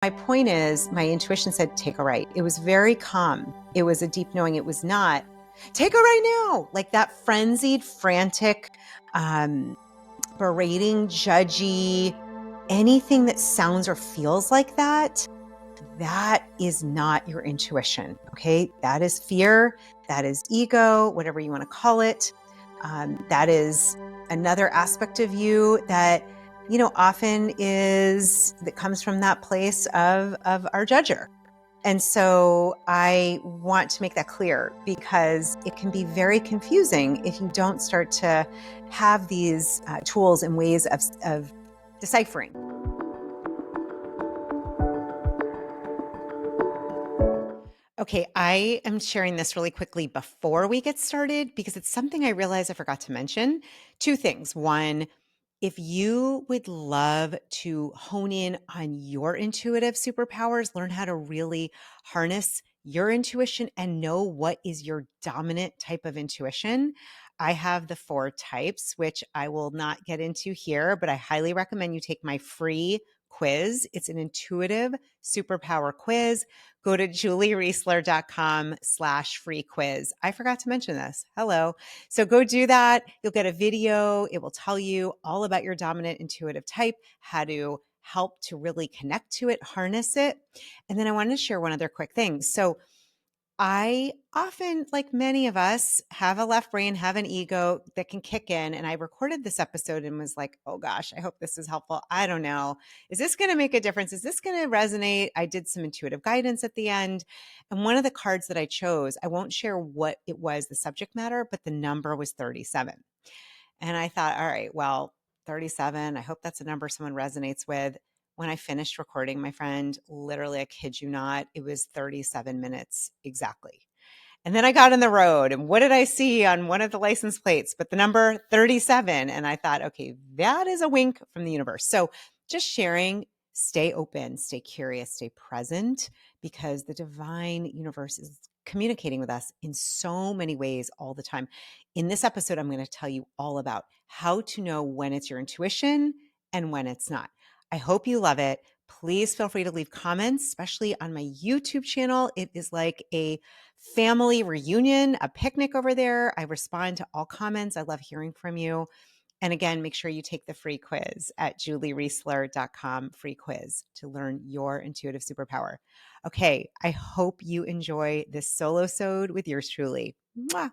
My point is, my intuition said, take a right. It was very calm. It was a deep knowing. It was not, take a right now. Like that frenzied, frantic, berating, judgy, anything that sounds or feels like that, that is not your intuition, okay? That is fear, that is ego, whatever you want to call it. That is another aspect of you that, often that comes from that place of our judger. And so I want to make that clear because it can be very confusing if you don't start to have these tools and ways of deciphering. Okay, I am sharing this really quickly before we get started because it's something I realized I forgot to mention. Two things. One, if you would love to hone in on your intuitive superpowers, learn how to really harness your intuition and know what is your dominant type of intuition, I have the 4 types, which I will not get into here, but I highly recommend you take my free quiz. It's an intuitive superpower quiz. Go to juliereisler.com/free quiz. I forgot to mention this. Hello. So go do that. You'll get a video. It will tell you all about your dominant intuitive type, how to help to really connect to it, harness it. And then I wanted to share one other quick thing. So I often, like many of us, have a left brain, have an ego that can kick in. And I recorded this episode and was like, oh gosh, I hope this is helpful. I don't know. Is this going to make a difference? Is this going to resonate? I did some intuitive guidance at the end. And one of the cards that I chose, I won't share what it was, the subject matter, but the number was 37. And I thought, all right, well, 37, I hope that's a number someone resonates with. When I finished recording, my friend, literally, I kid you not, it was 37 minutes exactly. And then I got on the road and what did I see on one of the license plates but the number 37? And I thought, okay, that is a wink from the universe. So just sharing, stay open, stay curious, stay present, because the divine universe is communicating with us in so many ways all the time. In this episode, I'm going to tell you all about how to know when it's your intuition and when it's not. I hope you love it. Please feel free to leave comments, especially on my YouTube channel. It is like a family reunion, a picnic over there. I respond to all comments. I love hearing from you. And again, make sure you take the free quiz at juliereisler.com free quiz to learn your intuitive superpower. Okay, I hope you enjoy this solo-sode with yours truly. Mwah.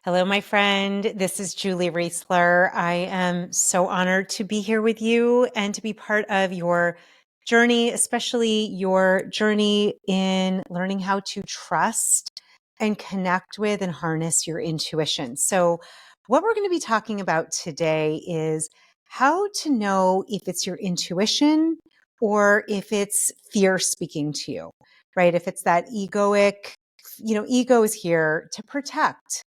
Hello, my friend. This is Julie Reisler. I am so honored to be here with you and to be part of your journey, especially your journey in learning how to trust and connect with and harness your intuition. So what we're going to be talking about today is how to know if it's your intuition or if it's fear speaking to you, right? If it's that egoic, ego is here to protect.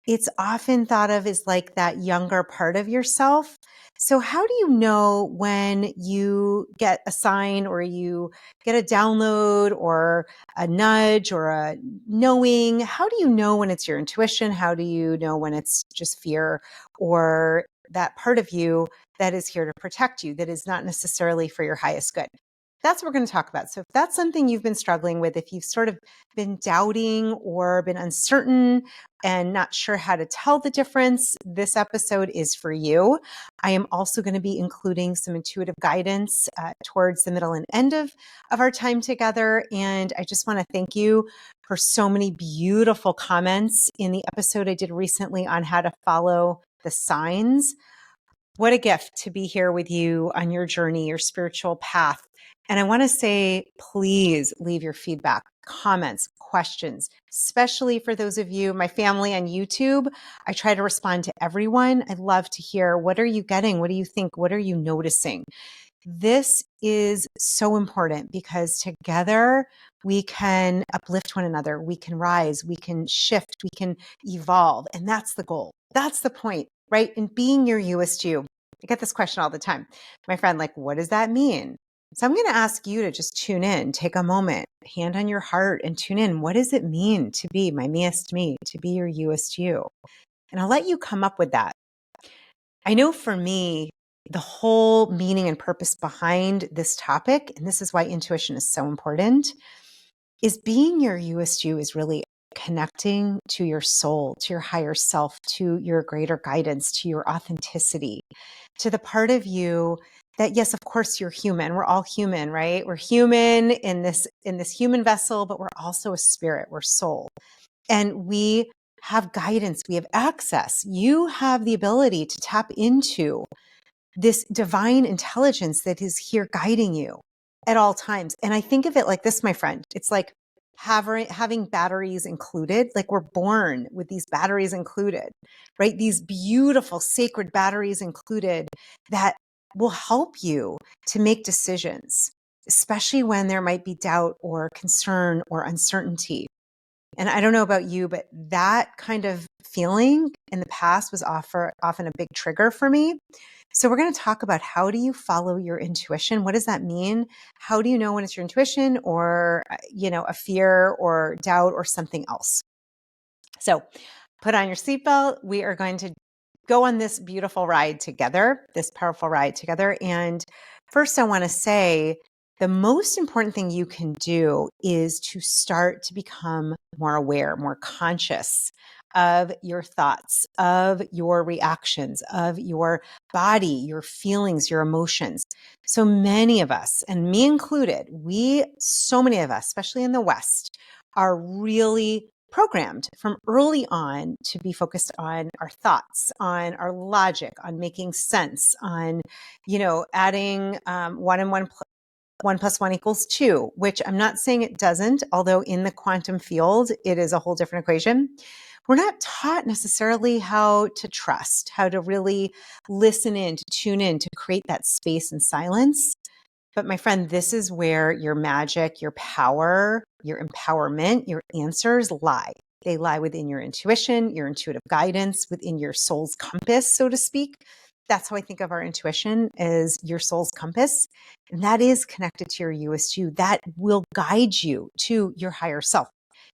It's often thought of as like that younger part of yourself. So how do you know when you get a sign or you get a download or a nudge or a knowing? How do you know when it's your intuition? How do you know when it's just fear or that part of you that is here to protect you, that is not necessarily for your highest good? That's what we're going to talk about. So if that's something you've been struggling with, if you've sort of been doubting or been uncertain and not sure how to tell the difference, this episode is for you. I am also going to be including some intuitive guidance towards the middle and end of our time together. And I just want to thank you for so many beautiful comments in the episode I did recently on how to follow the signs. What a gift to be here with you on your journey, your spiritual path. And I want to say, please leave your feedback, comments, questions, especially for those of you, my family on YouTube. I try to respond to everyone. I love to hear, what are you getting? What do you think? What are you noticing? This is so important because together we can uplift one another. We can rise, we can shift, we can evolve. And that's the goal. That's the point, right? In being your You-est you. I get this question all the time. My friend, like, what does that mean? So I'm going to ask you to just tune in, take a moment, hand on your heart and tune in. What does it mean to be my me-est me, to be your You-est you? And I'll let you come up with that. I know for me, the whole meaning and purpose behind this topic, and this is why intuition is so important, is being your you-est is really connecting to your soul, to your higher self, to your greater guidance, to your authenticity, to the part of you that, yes, of course you're human. We're all human, right? We're human in this human vessel, but we're also a spirit, we're soul. And we have guidance, we have access. You have the ability to tap into this divine intelligence that is here guiding you at all times. And I think of it like this, my friend. It's like having batteries included. Like we're born with these batteries included, right? These beautiful sacred batteries included that will help you to make decisions, especially when there might be doubt or concern or uncertainty. And I don't know about you, but that kind of feeling in the past was often a big trigger for me. So we're going to talk about, how do you follow your intuition? What does that mean? How do you know when it's your intuition or, a fear or doubt or something else? So put on your seatbelt. We are going to go on this beautiful ride together, this powerful ride together. And first, I want to say the most important thing you can do is to start to become more aware, more conscious of your thoughts, of your reactions, of your body, your feelings, your emotions. So many of us, and me included, so many of us, especially in the West, are really programmed from early on to be focused on our thoughts, on our logic, on making sense, on, adding one and one plus one equals two, which I'm not saying it doesn't, although in the quantum field, it is a whole different equation. We're not taught necessarily how to trust, how to really listen in, to tune in, to create that space and silence. But my friend, this is where your magic, your power, your empowerment, your answers lie. They lie within your intuition, your intuitive guidance, within your soul's compass, so to speak. That's how I think of our intuition, as your soul's compass. And that is connected to your you-est you. That will guide you to your higher self,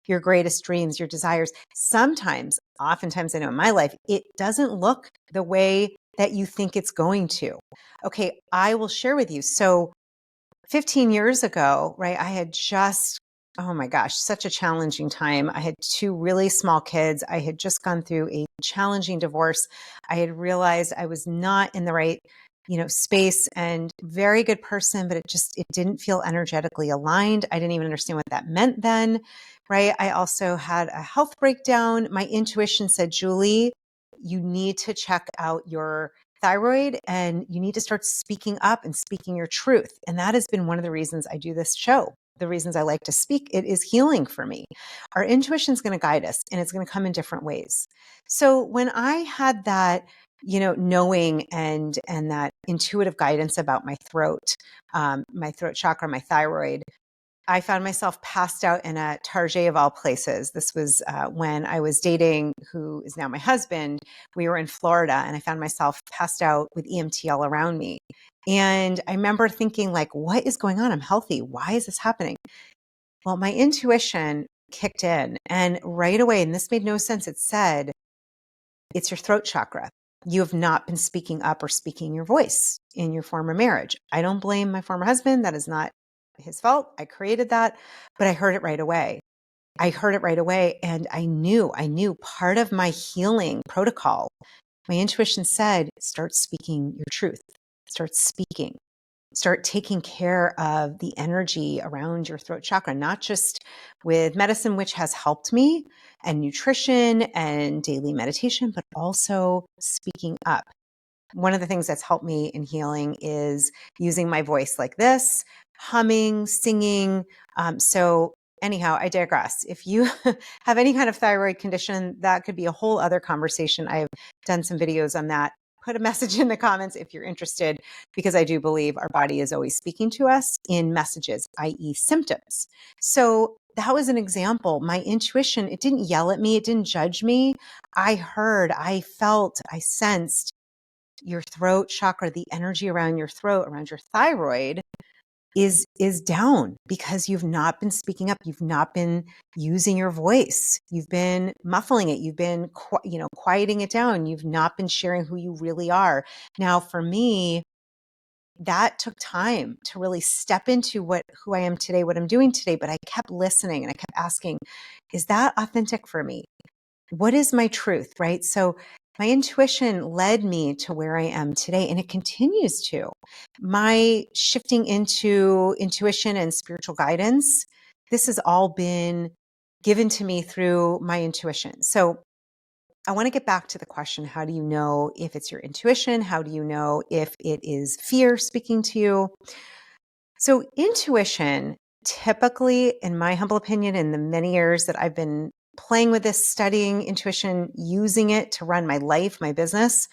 your greatest dreams, your desires. Oftentimes, I know in my life, it doesn't look the way that you think it's going to. Okay, I will share with you. So 15 years ago, right, I had just, oh my gosh, such a challenging time. I had two really small kids. I had just gone through a challenging divorce. I had realized I was not in the right, space, and very good person, but it didn't feel energetically aligned. I didn't even understand what that meant then, right? I also had a health breakdown. My intuition said, Julie, you need to check out your thyroid and you need to start speaking up and speaking your truth. And that has been one of the reasons I do this show. The reasons I like to speak, it is healing for me. Our intuition is going to guide us, and it's going to come in different ways. So when I had that, knowing and that intuitive guidance about my throat chakra, my thyroid, I found myself passed out in a Target of all places. This was when I was dating who is now my husband. We were in Florida, and I found myself passed out with EMT all around me. And I remember thinking, like, what is going on? I'm healthy. Why is this happening? Well, my intuition kicked in, and right away, and this made no sense, it said, it's your throat chakra. You have not been speaking up or speaking your voice in your former marriage. I don't blame my former husband. That is not his fault. I created that, but I heard it right away. And I knew part of my healing protocol. My intuition said, start speaking your truth, start speaking, start taking care of the energy around your throat chakra, not just with medicine, which has helped me, and nutrition and daily meditation, but also speaking up. One of the things that's helped me in healing is using my voice like this, humming, singing. So anyhow, I digress. If you have any kind of thyroid condition, that could be a whole other conversation. I've done some videos on that. Put a message in the comments if you're interested, because I do believe our body is always speaking to us in messages, i.e. symptoms. So that was an example. My intuition, it didn't yell at me. It didn't judge me. I heard, I felt, I sensed your throat chakra, the energy around your throat, around your thyroid, is down because you've not been speaking up. You've not been using your voice. You've been muffling it. You've been, quieting it down. You've not been sharing who you really are. Now, for me, that took time to really step into who I am today, what I'm doing today. But I kept listening and I kept asking, is that authentic for me? What is my truth? Right? So my intuition led me to where I am today, and it continues to. My shifting into intuition and spiritual guidance, this has all been given to me through my intuition. So I want to get back to the question, how do you know if it's your intuition? How do you know if it is fear speaking to you? So intuition, typically, in my humble opinion, in the many years that I've been playing with this, studying intuition, using it to run my life, my business,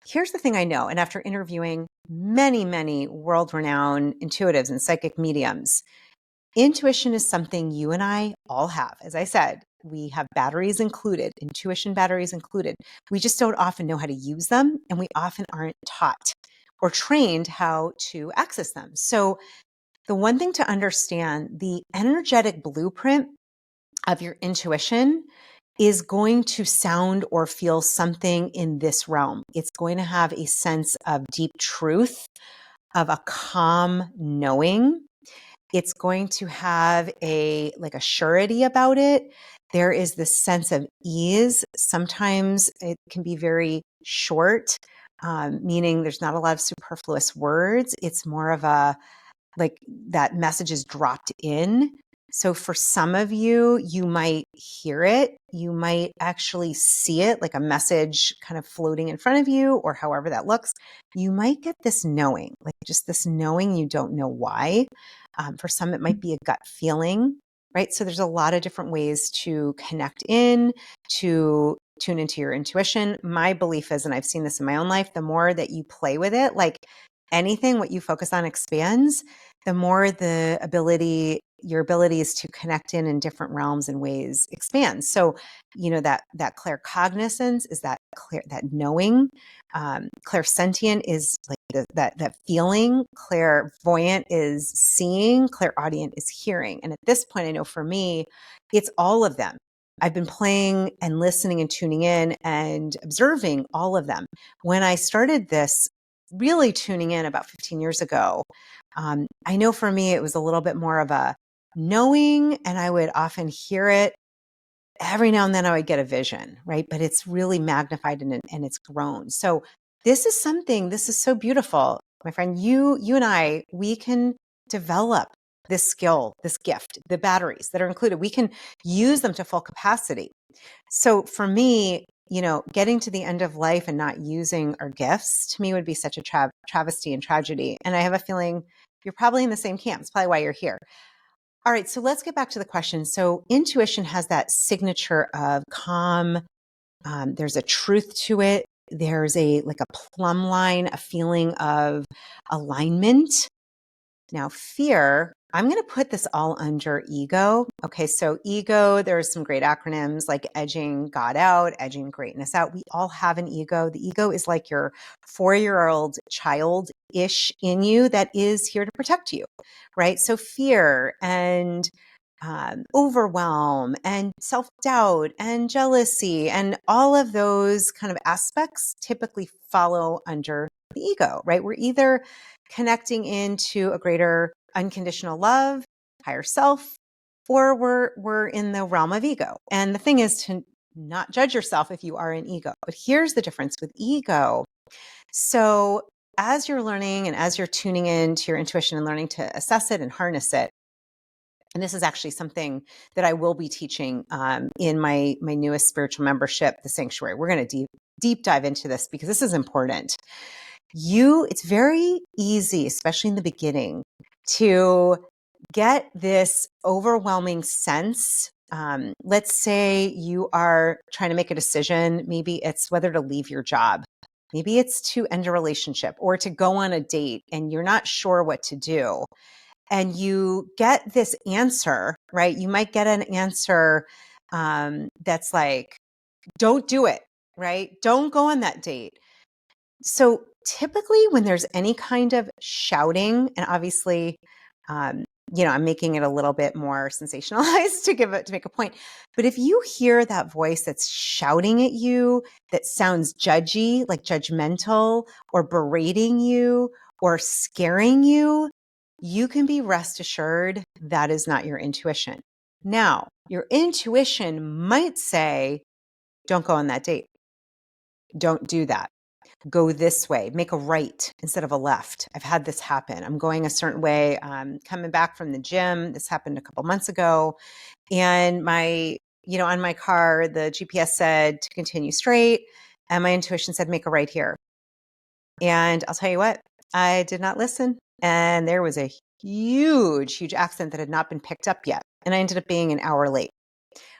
here's the thing I know. And after interviewing many, many world-renowned intuitives and psychic mediums, intuition is something you and I all have. As I said, we have batteries included, intuition batteries included. We just don't often know how to use them, and we often aren't taught or trained how to access them. So the one thing to understand, the energetic blueprint of your intuition is going to sound or feel something in this realm. It's going to have a sense of deep truth, of a calm knowing. It's going to have a surety about it. There is this sense of ease. Sometimes it can be very short, meaning there's not a lot of superfluous words. It's more of a, that message is dropped in. So for some of you, you might hear it. You might actually see it, like a message kind of floating in front of you, or however that looks. You might get this knowing, like just this knowing, you don't know why. For some, it might be a gut feeling, right? So there's a lot of different ways to connect in, to tune into your intuition. My belief is, and I've seen this in my own life, the more that you play with it, like anything, what you focus on expands, the more your abilities to connect in different realms and ways expands. So, that claircognizance is that knowing. Clairsentient is like that feeling. Clairvoyant is seeing. Clairaudient is hearing. And at this point, I know for me, it's all of them. I've been playing and listening and tuning in and observing all of them. When I started this, really tuning in about 15 years ago, I know for me, it was a little bit more of a knowing, and I would often hear it. Every now and then I would get a vision, right? But it's really magnified and it's grown. So this is so beautiful. My friend, you and I, we can develop this skill, this gift, the batteries that are included. We can use them to full capacity. So for me, getting to the end of life and not using our gifts, to me, would be such a travesty and tragedy. And I have a feeling you're probably in the same camp. It's probably why you're here. All right, so let's get back to the question. So intuition has that signature of calm. There's a truth to it. There's a plumb line, a feeling of alignment. Now, fear, I'm going to put this all under ego. Okay, so ego, there's some great acronyms like edging God out, edging greatness out. We all have an ego. The ego is like your 4-year-old child-ish in you that is here to protect you, right? So fear and overwhelm and self-doubt and jealousy and all of those kind of aspects typically follow under the ego, right? We're either connecting into a greater unconditional love, higher self, or we're in the realm of ego. And the thing is to not judge yourself if you are in ego. But here's the difference with ego. So as you're learning and as you're tuning into your intuition and learning to assess it and harness it, and this is actually something that I will be teaching in my newest spiritual membership, the Sanctuary. We're going to deep dive into this because this is important. It's very easy, especially in the beginning, to get this overwhelming sense. Let's say you are trying to make a decision. Maybe it's whether to leave your job. Maybe it's to end a relationship or to go on a date and you're not sure what to do. And you get this answer, right? You might get an answer that's like, don't do it, right? Don't go on that date. So typically when there's any kind of shouting, and obviously I'm making it a little bit more sensationalized to make a point. But if you hear that voice that's shouting at you, that sounds judgy, like judgmental, or berating you, or scaring you, you can be rest assured that is not your intuition. Now, your intuition might say, don't go on that date. Don't do that. Go this way, make a right instead of a left. I've had this happen. I'm going a certain way. Coming back from the gym. This happened a couple months ago. And on my car, the GPS said to continue straight. And my intuition said, make a right here. And I'll tell you what, I did not listen. And there was a huge, huge accident that had not been picked up yet. And I ended up being an hour late.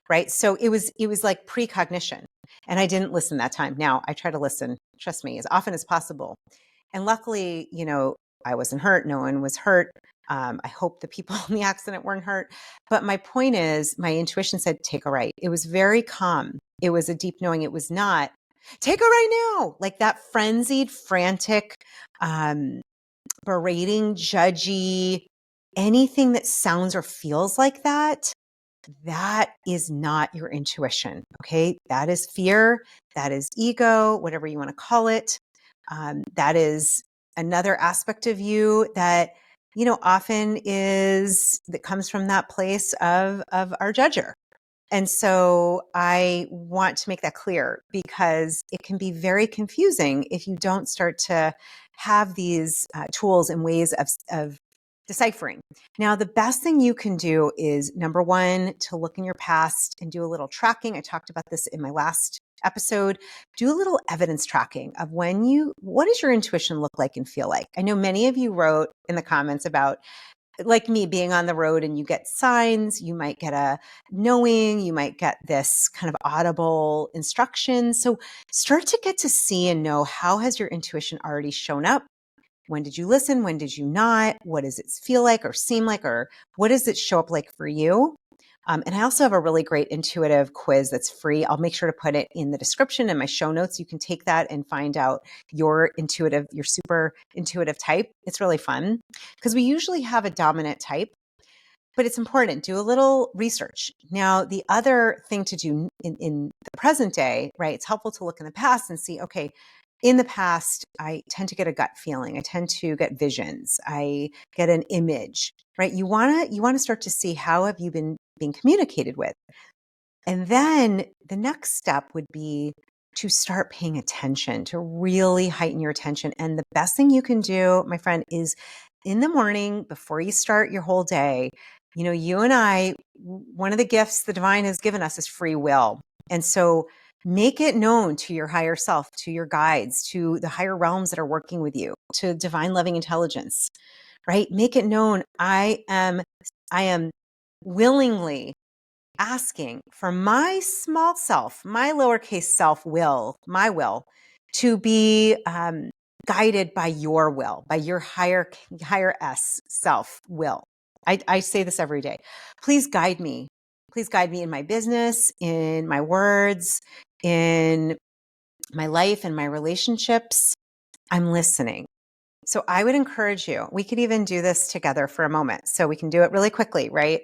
Right. So it was like precognition. And I didn't listen that time. Now I try to listen, trust me, as often as possible. And luckily, I wasn't hurt. No one was hurt. I hope the people in the accident weren't hurt. But my point is, my intuition said, take a right. It was very calm. It was a deep knowing. It was not, take a right now. Like that frenzied, frantic, berating, judgy, anything that sounds or feels like that. That is not your intuition. Okay. That is fear. That is ego, whatever you want to call it. That is another aspect of you that, often that comes from that place of our judger. And so I want to make that clear because it can be very confusing if you don't start to have these tools and ways of deciphering. Now, the best thing you can do is, number one, to look in your past and do a little tracking. I talked about this in my last episode. Do a little evidence tracking of what does your intuition look like and feel like? I know many of you wrote in the comments about, like me, being on the road and you get signs, you might get a knowing, you might get this kind of audible instruction. So start to get to see and know, how has your intuition already shown up? When did you listen? When did you not? What does it feel like or seem like, or what does it show up like for you? And I also have a really great intuitive quiz that's free. I'll make sure to put it in the description and my show notes. You can take that and find out your super intuitive type. It's really fun because we usually have a dominant type, but it's important. Do a little research. Now, the other thing to do in the present day, right? It's helpful to look in the past and see, okay, in the past, I tend to get a gut feeling. I tend to get visions. I get an image, right? You want to start to see, how have you been being communicated with? And then the next step would be to start paying attention, to really heighten your attention. And the best thing you can do, my friend, is in the morning before you start your whole day, you and I, one of the gifts the divine has given us is free will. And so make it known to your higher self, to your guides, to the higher realms that are working with you, to divine loving intelligence, right? Make it known. I am willingly asking for my small self, my lowercase self will, my will, to be guided by your will, by your higher S self will. I say this every day. Please guide me. Please guide me in my business, in my words, in my life, and my relationships. I'm listening. So I would encourage you, we could even do this together for a moment. So we can do it really quickly, right?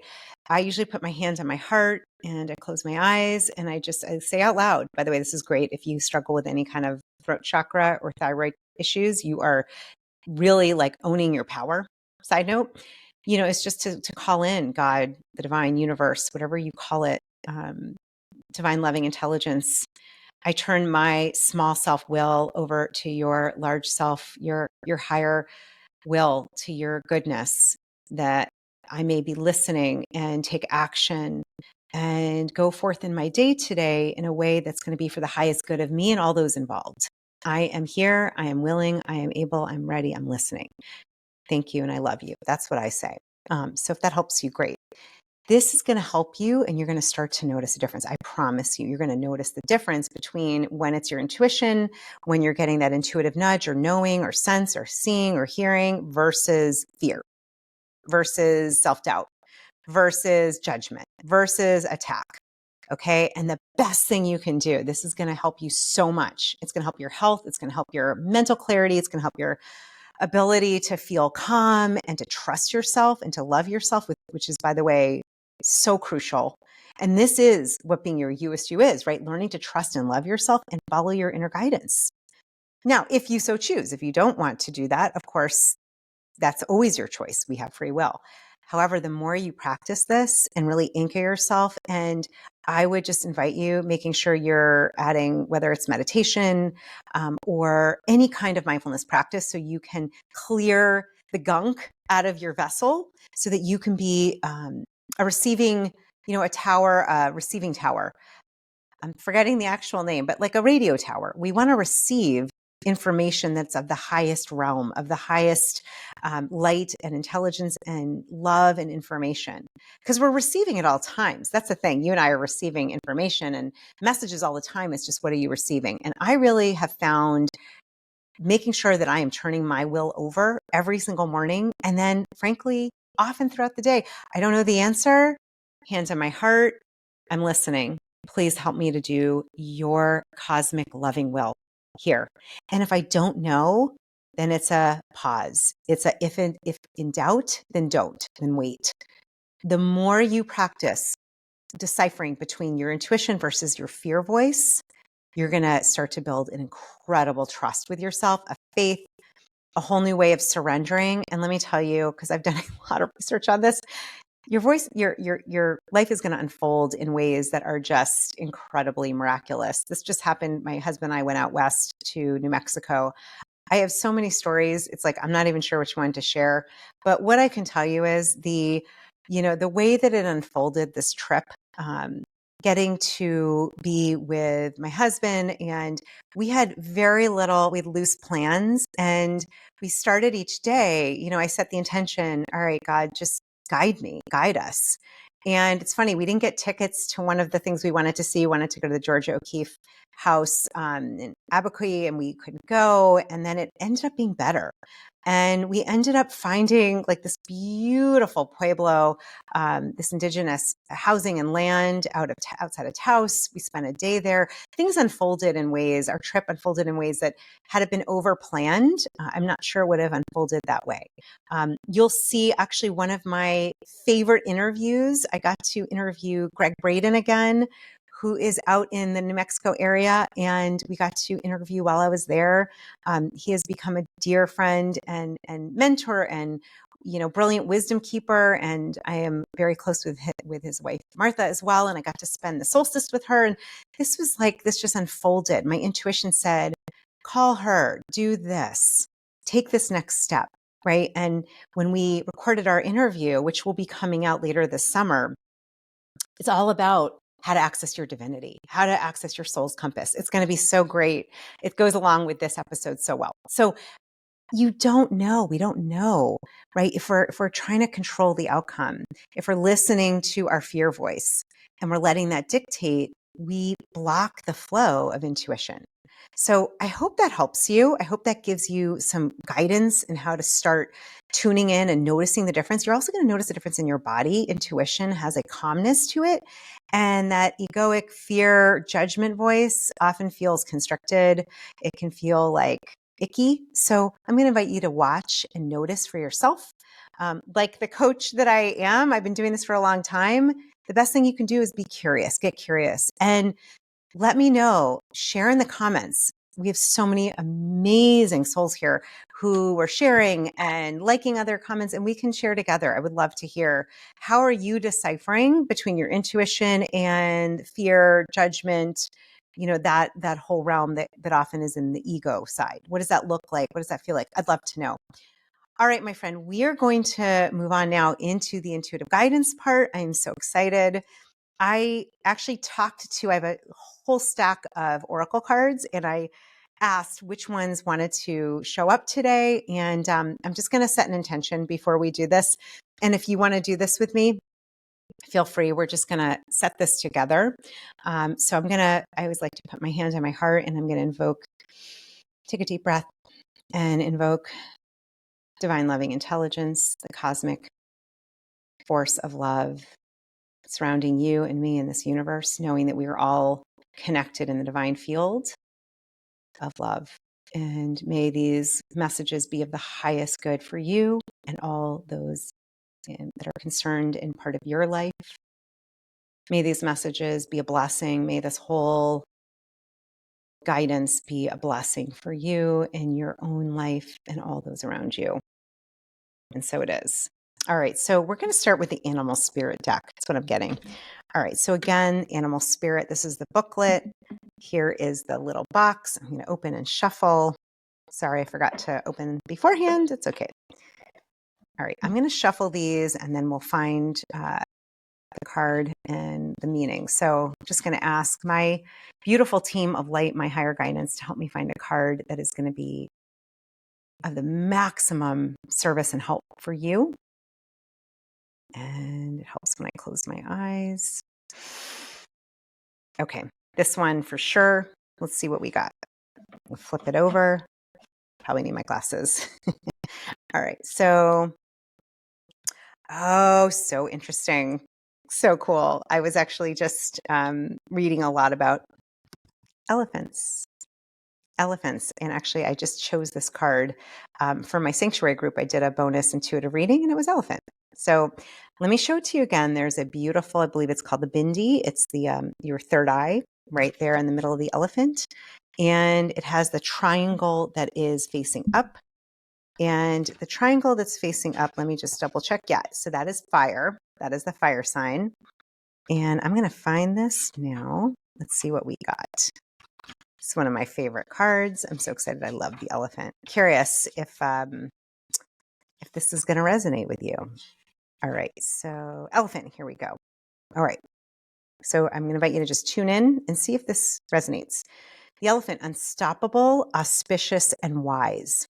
I usually put my hands on my heart and I close my eyes and I say out loud. By the way, this is great if you struggle with any kind of throat chakra or thyroid issues. You are really like owning your power. Side note, it's just to call in God, the divine universe, whatever you call it, divine loving intelligence. I turn my small self will over to your large self, your higher will, to your goodness, that I may be listening and take action and go forth in my day today in a way that's going to be for the highest good of me and all those involved. I am here. I am willing. I am able. I'm ready. I'm listening. Thank you. And I love you. That's what I say. So if that helps you, great. This is going to help you and you're going to start to notice a difference. I promise you, you're going to notice the difference between when it's your intuition, when you're getting that intuitive nudge or knowing or sense or seeing or hearing, versus fear, versus self-doubt, versus judgment, versus attack. Okay. And the best thing you can do, this is going to help you so much. It's going to help your health. It's going to help your mental clarity. It's going to help your ability to feel calm and to trust yourself and to love yourself, which is, by the way, so crucial. And this is what being your You-est you is, right? Learning to trust and love yourself and follow your inner guidance. Now, if you so choose, if you don't want to do that, of course, that's always your choice. We have free will. However, the more you practice this and really anchor yourself, and I would just invite you, making sure you're adding, whether it's meditation or any kind of mindfulness practice, so you can clear the gunk out of your vessel so that you can be a receiving, receiving tower. I'm forgetting the actual name, but like a radio tower. We want to receive information that's of the highest realm, of the highest light and intelligence and love and information, because we're receiving at all times. That's the thing. You and I are receiving information and messages all the time. It's just, what are you receiving? And I really have found making sure that I am turning my will over every single morning. And then frankly, often throughout the day, I don't know the answer. Hands on my heart. I'm listening. Please help me to do your cosmic loving will here. And if I don't know, then it's a pause. It's a, if in doubt, then don't, then wait. The more you practice deciphering between your intuition versus your fear voice, you're going to start to build an incredible trust with yourself, a faith, a whole new way of surrendering. And let me tell you, because I've done a lot of research on this, your voice, your life is going to unfold in ways that are just incredibly miraculous. This just happened. My husband and I went out west to New Mexico. I have so many stories. It's like, I'm not even sure which one to share. But what I can tell you is the way that it unfolded, this trip, getting to be with my husband, and we had very little, we had loose plans, and we started each day, I set the intention, all right, God, just guide me, guide us. And it's funny, we didn't get tickets to one of the things we wanted to see. We wanted to go to the Georgia O'Keeffe house in Abacoy, and we couldn't go. And then it ended up being better. And we ended up finding like this beautiful pueblo, this indigenous housing and land outside of Taos. We spent a day there. Things unfolded in ways, our trip unfolded in ways that, had it been over planned, I'm not sure would have unfolded that way. You'll see actually one of my favorite interviews. I got to interview Greg Braden again, who is out in the New Mexico area, and we got to interview while I was there. He has become a dear friend and mentor and brilliant wisdom keeper, and I am very close with his wife Martha as well. And I got to spend the solstice with her, and this just unfolded. My intuition said, call her, do this, take this next step, right? And when we recorded our interview, which will be coming out later this summer, it's all about how to access your divinity, how to access your soul's compass. It's going to be so great. It goes along with this episode so well. So we don't know, right? If we're trying to control the outcome, if we're listening to our fear voice and we're letting that dictate, we block the flow of intuition. So I hope that helps you. I hope that gives you some guidance in how to start tuning in and noticing the difference. You're also going to notice the difference in your body. Intuition has a calmness to it. And that egoic fear judgment voice often feels constricted. It can feel like icky. So I'm going to invite you to watch and notice for yourself. Like the coach that I am, I've been doing this for a long time. The best thing you can do is be curious, get curious, and let me know, share in the comments. We have so many amazing souls here who are sharing and liking other comments, and we can share together. I would love to hear, how are you deciphering between your intuition and fear, judgment, that whole realm that often is in the ego side? What does that look like? What does that feel like? I'd love to know. All right, my friend, we are going to move on now into the intuitive guidance part. I am so excited. I actually I have a whole stack of oracle cards, and I asked which ones wanted to show up today. And I'm just going to set an intention before we do this. And if you want to do this with me, feel free. We're just going to set this together. So I always like to put my hand on my heart, and I'm going to take a deep breath and invoke divine loving intelligence, the cosmic force of love surrounding you and me in this universe, knowing that we are all connected in the divine field of love. And may these messages be of the highest good for you and all those that are concerned in part of your life. May these messages be a blessing. May this whole guidance be a blessing for you in your own life and all those around you. And so it is. All right, so we're going to start with the animal spirit deck. That's what I'm getting. All right, so again, animal spirit, this is the booklet. Here is the little box. I'm going to open and shuffle. Sorry, I forgot to open beforehand. It's okay. All right, I'm going to shuffle these and then we'll find the card and the meaning. So I'm just going to ask my beautiful team of light, my higher guidance, to help me find a card that is going to be of the maximum service and help for you. And it helps when I close my eyes. Okay, this one for sure. Let's see what we got. We'll flip it over. Probably need my glasses. All right, so, so interesting. So cool. I was actually just reading a lot about elephants. And actually, I just chose this card for my sanctuary group. I did a bonus intuitive reading, and it was elephant. So let me show it to you again. There's a beautiful, I believe it's called the bindi. It's the your third eye right there in the middle of the elephant. And it has the triangle that is facing up. And the triangle that's facing up, let me just double check. Yeah, so that is fire. That is the fire sign. And I'm going to find this now. Let's see what we got. It's one of my favorite cards. I'm so excited. I love the elephant. Curious if this is going to resonate with you. All right, so elephant, here we go. All right, so I'm going to invite you to just tune in and see if this resonates. The elephant, unstoppable, auspicious, and wise.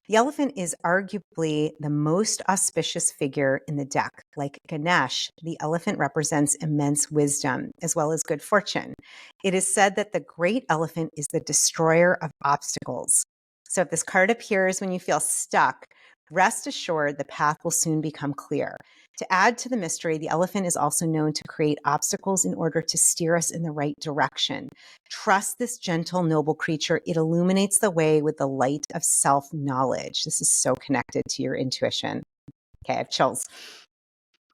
The elephant is arguably the most auspicious figure in the deck. Like Ganesh, the elephant represents immense wisdom as well as good fortune. It is said that the great elephant is the destroyer of obstacles. So if this card appears when you feel stuck, rest assured the path will soon become clear. To add to the mystery, the elephant is also known to create obstacles in order to steer us in the right direction. Trust this gentle, noble creature. It illuminates the way with the light of self-knowledge. This is so connected to your intuition. Okay, I have chills.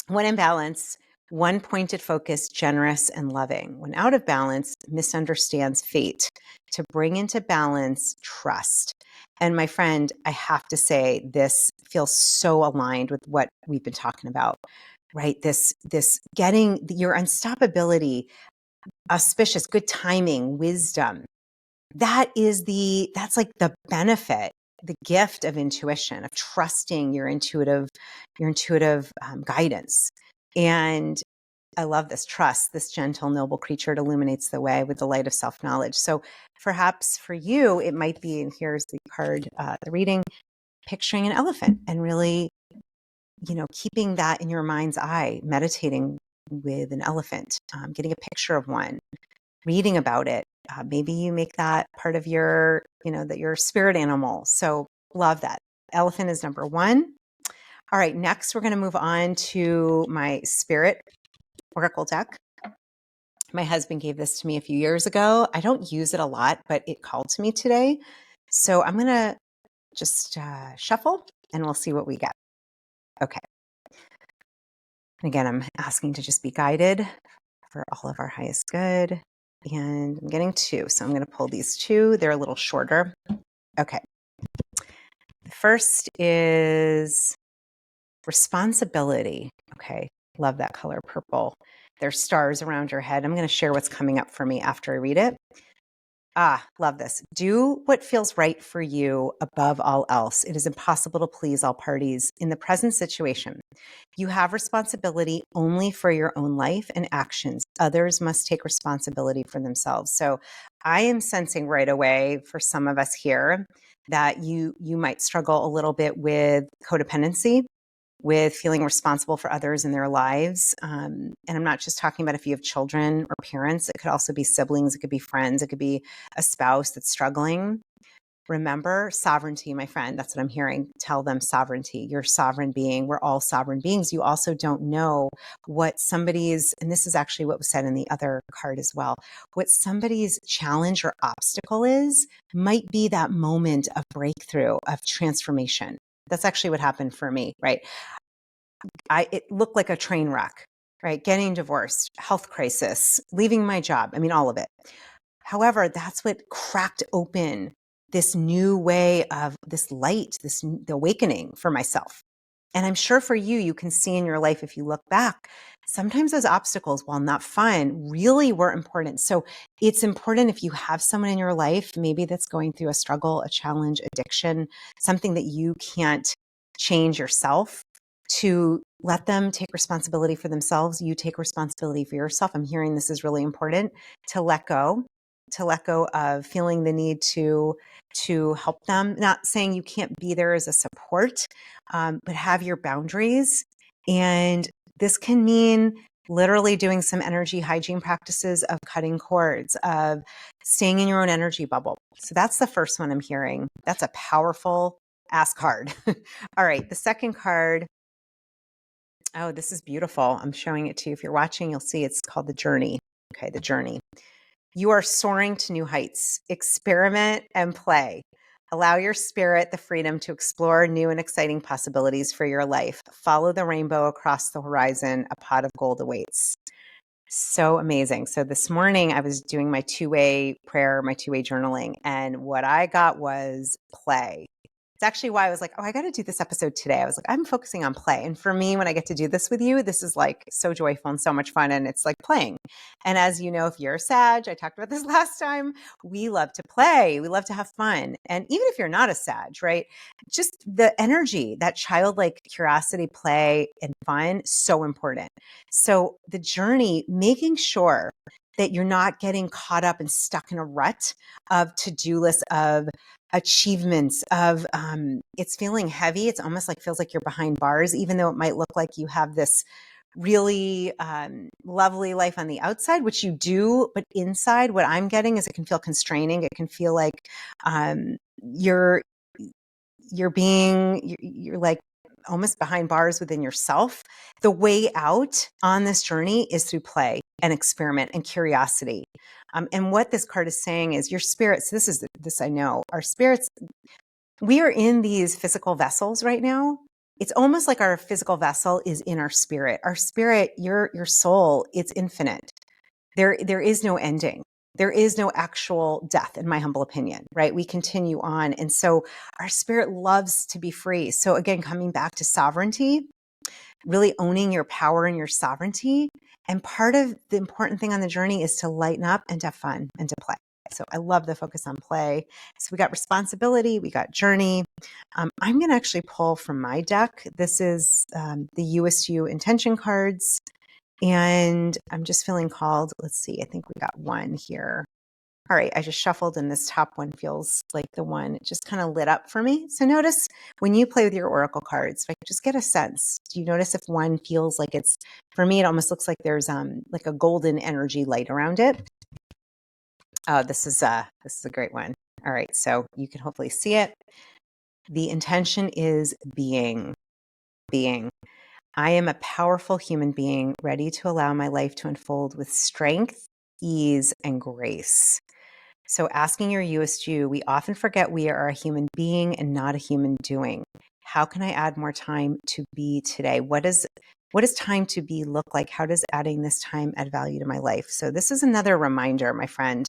When in balance, one pointed focus, generous and loving. When out of balance, misunderstands fate. To bring into balance, trust. And my friend, I have to say, this feels so aligned with what we've been talking about, right? This getting your unstoppability, auspicious, good timing, wisdom. That's like the benefit, the gift of intuition, of trusting your intuitive guidance. And I love this trust, this gentle, noble creature. It illuminates the way with the light of self-knowledge. So perhaps for you, it might be, and here's the card, the reading, picturing an elephant and really, keeping that in your mind's eye, meditating with an elephant, getting a picture of one, reading about it. Maybe you make that part of your, your spirit animal. So love that. Elephant is number one. All right, next we're going to move on to my spirit oracle deck. My husband gave this to me a few years ago. I don't use it a lot, but it called to me today. So I'm going to just shuffle and we'll see what we get. Okay. And again, I'm asking to just be guided for all of our highest good. And I'm getting two. So I'm going to pull these two. They're a little shorter. Okay. The first is responsibility. Okay. Love that color, purple. There's stars around your head. I'm going to share what's coming up for me after I read it. Love this. Do what feels right for you above all else. It is impossible to please all parties. In the present situation, you have responsibility only for your own life and actions. Others must take responsibility for themselves. So I am sensing right away for some of us here that you might struggle a little bit with codependency, with feeling responsible for others in their lives. And I'm not just talking about if you have children or parents. It could also be siblings. It could be friends. It could be a spouse that's struggling. Remember sovereignty, my friend. That's what I'm hearing. Tell them sovereignty. You're a sovereign being. We're all sovereign beings. You also don't know what somebody's, and this is actually what was said in the other card as well, what somebody's challenge or obstacle is might be that moment of breakthrough, of transformation. That's actually what happened for me, right? It looked like a train wreck, right? Getting divorced, health crisis, leaving my job. I mean, all of it. However, that's what cracked open this new way of this light, the awakening for myself. And I'm sure for you, you can see in your life, if you look back, sometimes those obstacles, while not fun, really were important. So it's important if you have someone in your life, maybe that's going through a struggle, a challenge, addiction, something that you can't change yourself, to let them take responsibility for themselves. You take responsibility for yourself. I'm hearing this is really important, to let go of feeling the need to help them. Not saying you can't be there as a support, but have your boundaries. And this can mean literally doing some energy hygiene practices of cutting cords, of staying in your own energy bubble. So that's the first one I'm hearing. That's a powerful ass card. All right. The second card. Oh, this is beautiful. I'm showing it to you. If you're watching, you'll see it's called the journey. Okay. The journey. You are soaring to new heights. Experiment and play. Allow your spirit the freedom to explore new and exciting possibilities for your life. Follow the rainbow across the horizon. A pot of gold awaits. So amazing. So this morning I was doing my two-way prayer, my two-way journaling, and what I got was play. It's actually why I was like, oh, I got to do this episode today. I was like, I'm focusing on play. And for me, when I get to do this with you, this is like so joyful and so much fun. And it's like playing. And as you know, if you're a Sag, I talked about this last time, we love to play. We love to have fun. And even if you're not a Sag, right? Just the energy, that childlike curiosity, play, and fun, so important. So the journey, making sure that you're not getting caught up and stuck in a rut of to-do lists, of achievements, of it's feeling heavy. It's almost like feels like you're behind bars, even though it might look like you have this really lovely life on the outside, which you do, but inside what I'm getting is it can feel constraining. It can feel like you're like almost behind bars within yourself. The way out on this journey is through play and experiment and curiosity. And what this card is saying is your spirits, this I know, our spirits, we are in these physical vessels right now. It's almost like our physical vessel is in our spirit. Our spirit, your soul, it's infinite. There is no ending. There is no actual death, in my humble opinion, right? We continue on. And so our spirit loves to be free. So again, coming back to sovereignty, really owning your power and your sovereignty. And part of the important thing on the journey is to lighten up and to have fun and to play. So I love the focus on play. So we got responsibility, we got journey. I'm going to actually pull from my deck. This is the You-est intention cards. And I'm just feeling called. Let's see. I think we got one here. All right. I just shuffled and this top one feels like the one. It just kind of lit up for me. So notice when you play with your oracle cards, like just get a sense. Do you notice if one feels like it's, for me, it almost looks like there's like a golden energy light around it. Oh, this is a great one. All right. So you can hopefully see it. The intention is being. I am a powerful human being ready to allow my life to unfold with strength, ease, and grace. So asking your You-est, we often forget we are a human being and not a human doing. How can I add more time to be today? What does time to be look like? How does adding this time add value to my life? So this is another reminder, my friend,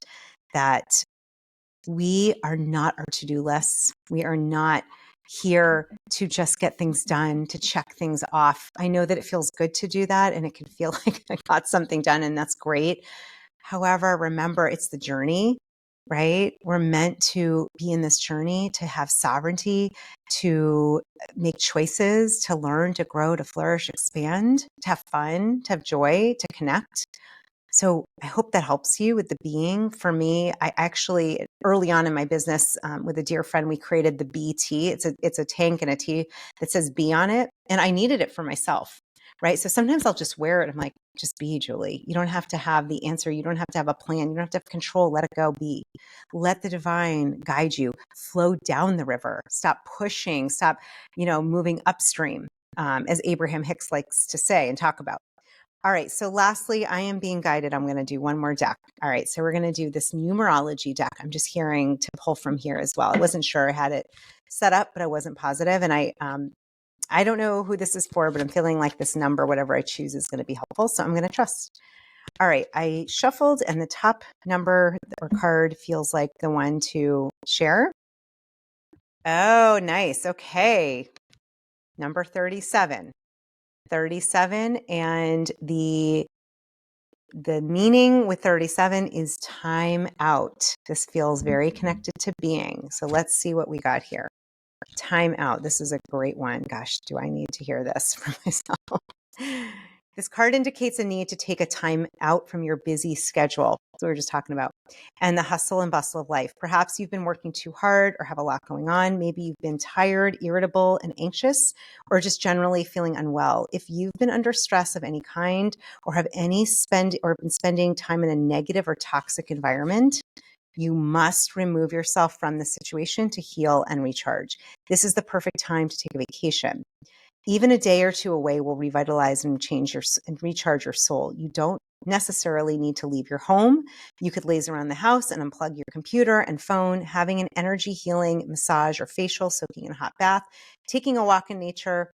that we are not our to-do lists. We are not here to just get things done, to check things off. I know that it feels good to do that and it can feel like I got something done and that's great. However, remember, it's the journey, right? We're meant to be in this journey, to have sovereignty, to make choices, to learn, to grow, to flourish, expand, to have fun, to have joy, to connect. So I hope that helps you with the being. For me, I actually, early on in my business with a dear friend, we created the BT. It's a tank and a T that says B on it. And I needed it for myself, right? So sometimes I'll just wear it. I'm like, just be, Julie. You don't have to have the answer. You don't have to have a plan. You don't have to have control. Let it go, be. Let the divine guide you. Flow down the river. Stop pushing. Stop, moving upstream, as Abraham Hicks likes to say and talk about. All right. So lastly, I am being guided. I'm going to do one more deck. All right. So we're going to do this numerology deck. I'm just hearing to pull from here as well. I wasn't sure I had it set up, but I wasn't positive. And I don't know who this is for, but I'm feeling like this number, whatever I choose, is going to be helpful. So I'm going to trust. All right. I shuffled, and the top number or card feels like the one to share. Oh, nice. Okay. Number 37. 37, and the meaning with 37 is time out. This feels very connected to being. So let's see what we got here. Time out. This is a great one. Gosh, do I need to hear this for myself? This card indicates a need to take a time out from your busy schedule. So we were just talking about, and the hustle and bustle of life. Perhaps you've been working too hard or have a lot going on. Maybe you've been tired, irritable, and anxious, or just generally feeling unwell. If you've been under stress of any kind, or have been spending time in a negative or toxic environment, you must remove yourself from the situation to heal and recharge. This is the perfect time to take a vacation. Even a day or two away will revitalize and recharge your soul. You don't necessarily need to leave your home. You could laze around the house and unplug your computer and phone. Having an energy healing massage or facial, soaking in a hot bath, taking a walk in nature,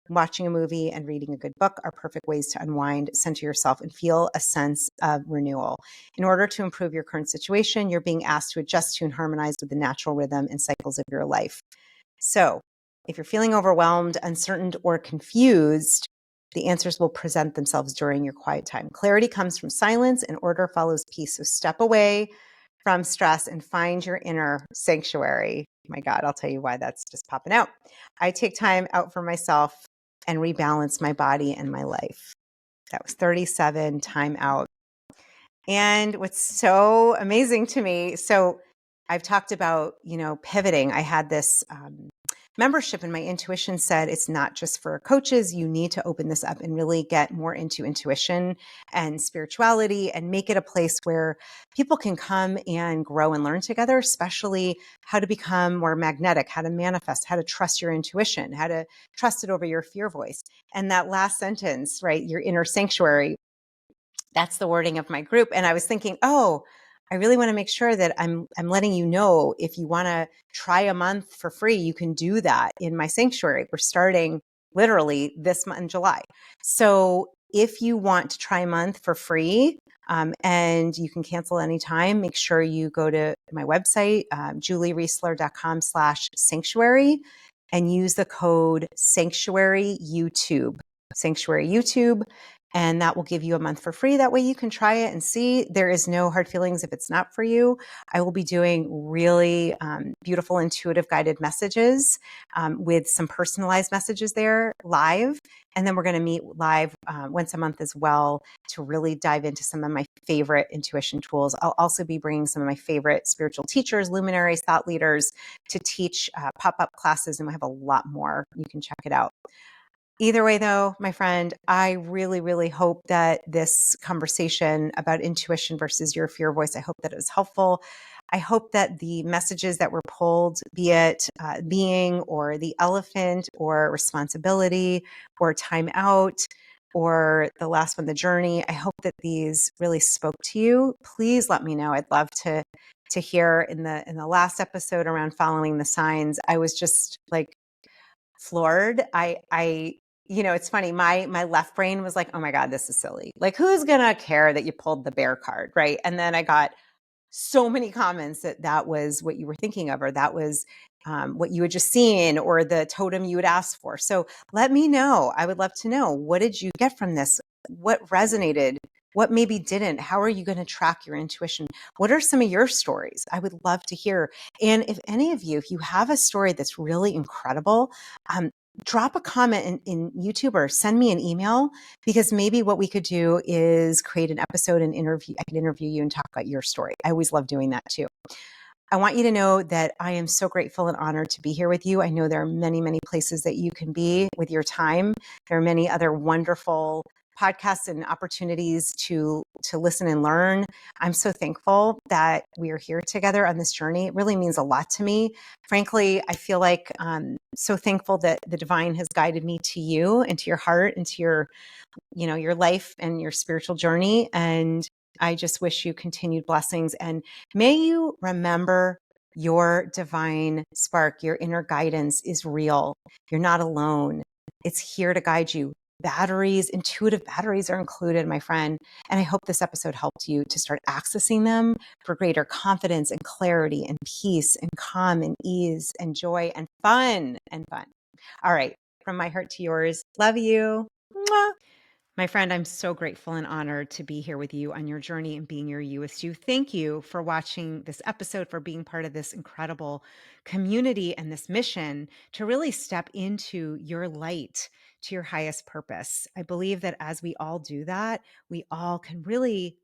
watching a movie, and reading a good book are perfect ways to unwind, center yourself, and feel a sense of renewal. In order to improve your current situation, you're being asked to adjust to and harmonize with the natural rhythm and cycles of your life. So, if you're feeling overwhelmed, uncertain, or confused, the answers will present themselves during your quiet time. Clarity comes from silence, and order follows peace. So step away from stress and find your inner sanctuary. My God, I'll tell you why that's just popping out. I take time out for myself and rebalance my body and my life. That was 37, time out. And what's so amazing to me, so I've talked about, pivoting. I had this membership, and my intuition said it's not just for coaches. You need to open this up and really get more into intuition and spirituality and make it a place where people can come and grow and learn together, especially how to become more magnetic, how to manifest, how to trust your intuition, how to trust it over your fear voice. And that last sentence, right, your inner sanctuary, that's the wording of my group. And I was thinking, I really want to make sure that I'm letting you know, if you want to try a month for free, you can do that in my sanctuary. We're starting literally this month in July. So if you want to try a month for free, and you can cancel anytime, make sure you go to my website, juliereisler.com/sanctuary, and use the code sanctuary YouTube. And that will give you a month for free. That way you can try it and see. There is no hard feelings if it's not for you. I will be doing really beautiful, intuitive, guided messages with some personalized messages there live. And then we're going to meet live once a month as well to really dive into some of my favorite intuition tools. I'll also be bringing some of my favorite spiritual teachers, luminaries, thought leaders to teach pop-up classes, and we have a lot more. You can check it out. Either way, though, my friend, I really, really hope that this conversation about intuition versus your fear voice, I hope that it was helpful. I hope that the messages that were pulled, be it being or the elephant or responsibility or time out or the last one, the journey, I hope that these really spoke to you. Please let me know. I'd love to hear. In the last episode around following the signs, I was just like floored. It's funny. My left brain was like, oh my God, this is silly. Like, who's going to care that you pulled the bear card? Right. And then I got so many comments that was what you were thinking of, or that was what you had just seen, or the totem you had asked for. So let me know. I would love to know, what did you get from this? What resonated? What maybe didn't? How are you going to track your intuition? What are some of your stories? I would love to hear. And if any of you, if you have a story that's really incredible, drop a comment in YouTube or send me an email, because maybe what we could do is create an episode and I could interview you and talk about your story. I always love doing that too. I want you to know that I am so grateful and honored to be here with you. I know there are many, many places that you can be with your time. There are many other wonderful podcasts and opportunities to listen and learn. I'm so thankful that we are here together on this journey. It really means a lot to me. Frankly, I feel like I'm so thankful that the divine has guided me to you and to your heart and to your life and your spiritual journey. And I just wish you continued blessings. And may you remember your divine spark, your inner guidance is real. You're not alone. It's here to guide you. Batteries, intuitive batteries are included, my friend. And I hope this episode helped you to start accessing them for greater confidence and clarity and peace and calm and ease and joy and fun and fun. All right. From my heart to yours. Love you. Mwah. My friend, I'm so grateful and honored to be here with you on your journey and being your You-est You. Thank you for watching this episode, for being part of this incredible community and this mission to really step into your light, to your highest purpose. I believe that as we all do that, we all can really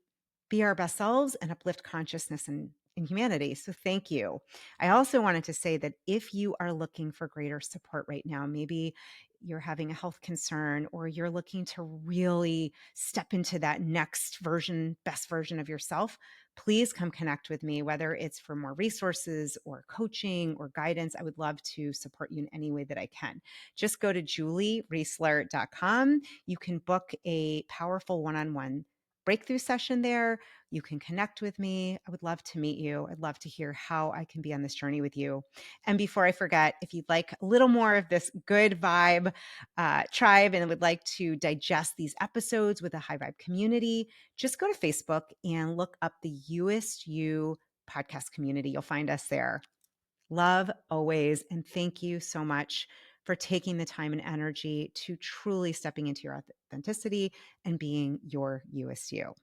be our best selves and uplift consciousness in humanity. So thank you. I also wanted to say that if you are looking for greater support right now, maybe you're having a health concern or you're looking to really step into that next version, best version of yourself, please come connect with me, whether it's for more resources or coaching or guidance. I would love to support you in any way that I can. Just go to juliereisler.com. You can book a powerful one-on-one breakthrough session there. You can connect with me. I would love to meet you. I'd love to hear how I can be on this journey with you. And before I forget, if you'd like a little more of this good vibe tribe and would like to digest these episodes with a high vibe community, just go to Facebook and look up the You-est You podcast community. You'll find us there. Love always. And thank you so much for taking the time and energy to truly stepping into your authenticity and being your You-est You.